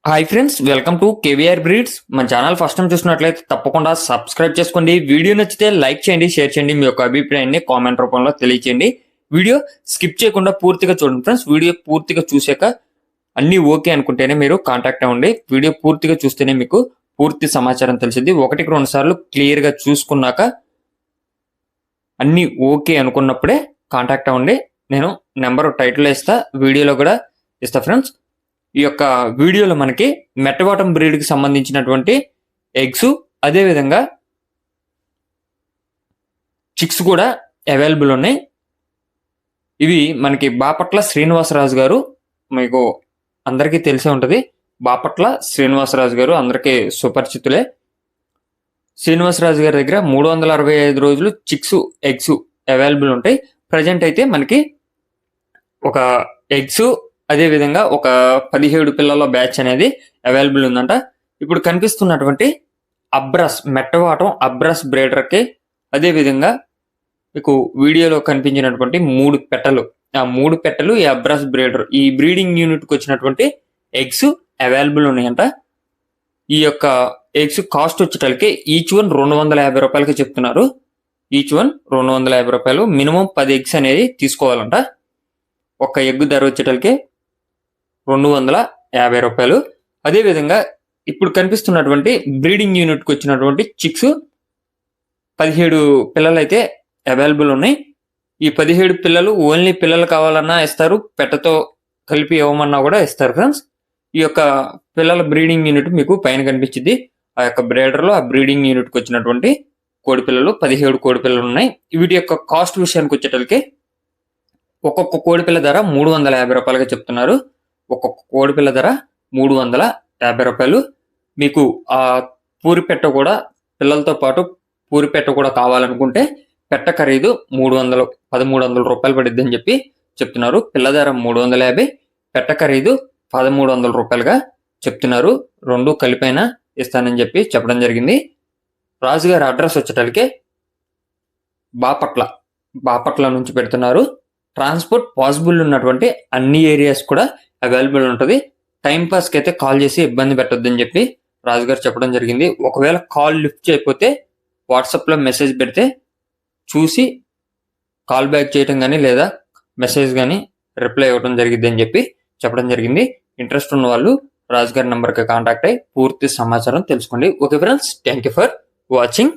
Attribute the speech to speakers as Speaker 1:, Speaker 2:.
Speaker 1: Hi friends, welcome to KVR breeds. మన channel first time చూసినట్లయితే తప్పకుండా సబ్స్క్రైబ్ చేసుకోండి. వీడియో నచ్చితే లైక్ చేయండి, షేర్ చేయండి. మీ యొక్క అభిప్రాయాన్ని కామెంట్ రూపంలో తెలియచేయండి. వీడియో స్కిప్ చేయకుండా పూర్తిగా చూడండి ఫ్రెండ్స్. వీడియో పూర్తిగా చూసాక అన్ని ఓకే అనుకుంటేనే మీరు కాంటాక్ట్ అవ్వండి. వీడియో పూర్తిగా చూస్తేనే మీకు పూర్తి సమాచారం తెలిసింది. ఒకటికి రెండు సార్లు క్లియర్గా చూసుకున్నాక అన్ని ఓకే అనుకున్నప్పుడే కాంటాక్ట్ అవ్వండి. నేను నెంబర్ టైటిల్ ఇస్తా, వీడియోలో కూడా ఇస్తా ఫ్రెండ్స్. ఈ యొక్క వీడియోలో మనకి మెట్టవాటం బ్రీడ్కి సంబంధించినటువంటి ఎగ్స్, అదేవిధంగా చిక్స్ కూడా అవైలబుల్ ఉన్నాయి. ఇవి మనకి బాపట్ల శ్రీనివాసరాజు గారు, మీకు అందరికీ తెలిసే ఉంటుంది. బాపట్ల శ్రీనివాసరాజు గారు అందరికీ సుపరిచితులే. శ్రీనివాసరాజు గారి దగ్గర 365 రోజులు చిక్స్ ఎగ్స్ అవైలబుల్ ఉంటాయి. ప్రజెంట్ అయితే మనకి ఒక ఎగ్స్, అదేవిధంగా ఒక 17 పిల్లల బ్యాచ్ అనేది అవైలబుల్ ఉందంట. ఇప్పుడు కనిపిస్తున్నటువంటి అబ్రాస్ మెట్టవాటం అబ్రాస్ బ్రీడర్కి, అదేవిధంగా మీకు వీడియోలో కనిపించినటువంటి 3 పెట్టలు, ఆ 3 పెట్టలు ఈ అబ్రాస్ బ్రీడర్ ఈ బ్రీడింగ్ యూనిట్కి వచ్చినటువంటి ఎగ్స్ అవైలబుల్ ఉన్నాయంట. ఈ యొక్క ఎగ్స్ కాస్ట్ వచ్చేటలకి ఈచ్ వన్ 250 రూపాయలకి చెప్తున్నారు. ఈచ్ వన్ 250 రూపాయలు. మినిమం 10 ఎగ్స్ అనేది తీసుకోవాలంట. ఒక ఎగ్ ధర వచ్చేటలకి 250 రూపాయలు. అదేవిధంగా ఇప్పుడు కనిపిస్తున్నటువంటి బ్రీడింగ్ యూనిట్కి వచ్చినటువంటి చిక్స్ 17 పిల్లలు అయితే అవైలబుల్ ఉన్నాయి. ఈ 17 పిల్లలు ఓన్లీ పిల్లలు కావాలన్నా ఇస్తారు, పెట్టతో కలిపి ఇవ్వమన్నా కూడా ఇస్తారు ఫ్రెండ్స్. ఈ యొక్క పిల్లల బ్రీడింగ్ యూనిట్ మీకు పైన కనిపించింది. ఆ యొక్క బ్రీడర్లో ఆ బ్రీడింగ్ యూనిట్కి వచ్చినటువంటి కోడి పిల్లలు 17 కోడి పిల్లలు ఉన్నాయి. వీటి యొక్క కాస్ట్ విషయానికి వచ్చేటలకి ఒక్కొక్క కోడి పిల్ల ధర 350 రూపాయలుగా చెప్తున్నారు. ఒక్కొక్క కోడి పిల్ల ధర 350 రూపాయలు. మీకు ఆ పూరిపెట్ట కూడా, పిల్లలతో పాటు పూరిపెట్ట కూడా కావాలనుకుంటే పెట్ట ఖరీదు 1300 రూపాయలు పడిద్ది అని చెప్పి చెప్తున్నారు. పిల్ల ధర 350, పెట్ట ఖరీదు 1300 రూపాయలుగా చెప్తున్నారు. రెండు కలిపైనా ఇస్తానని చెప్పి చెప్పడం జరిగింది. రాజుగారి అడ్రస్ వచ్చేటలకే బాపట్ల నుంచి పెడుతున్నారు. ట్రాన్స్పోర్ట్ పాసిబుల్ ఉన్నటువంటి అన్ని ఏరియాస్ కూడా అవైలబుల్ ఉంటుంది. టైంపాస్కి అయితే కాల్ చేసి ఇబ్బంది పెట్టొద్దని చెప్పి రాజుగారు చెప్పడం జరిగింది. ఒకవేళ కాల్ లిఫ్ట్ చేయకపోతే వాట్సాప్లో మెసేజ్ పెడితే చూసి కాల్ బ్యాక్ చేయడం కానీ లేదా మెసేజ్ కానీ రిప్లై ఇవ్వడం జరిగింది అని చెప్పి చెప్పడం జరిగింది. ఇంట్రెస్ట్ ఉన్న వాళ్ళు రాజుగారి నెంబర్కి కాంటాక్ట్ అయ్యి పూర్తి సమాచారం తెలుసుకోండి. Okay friends, thank you for watching.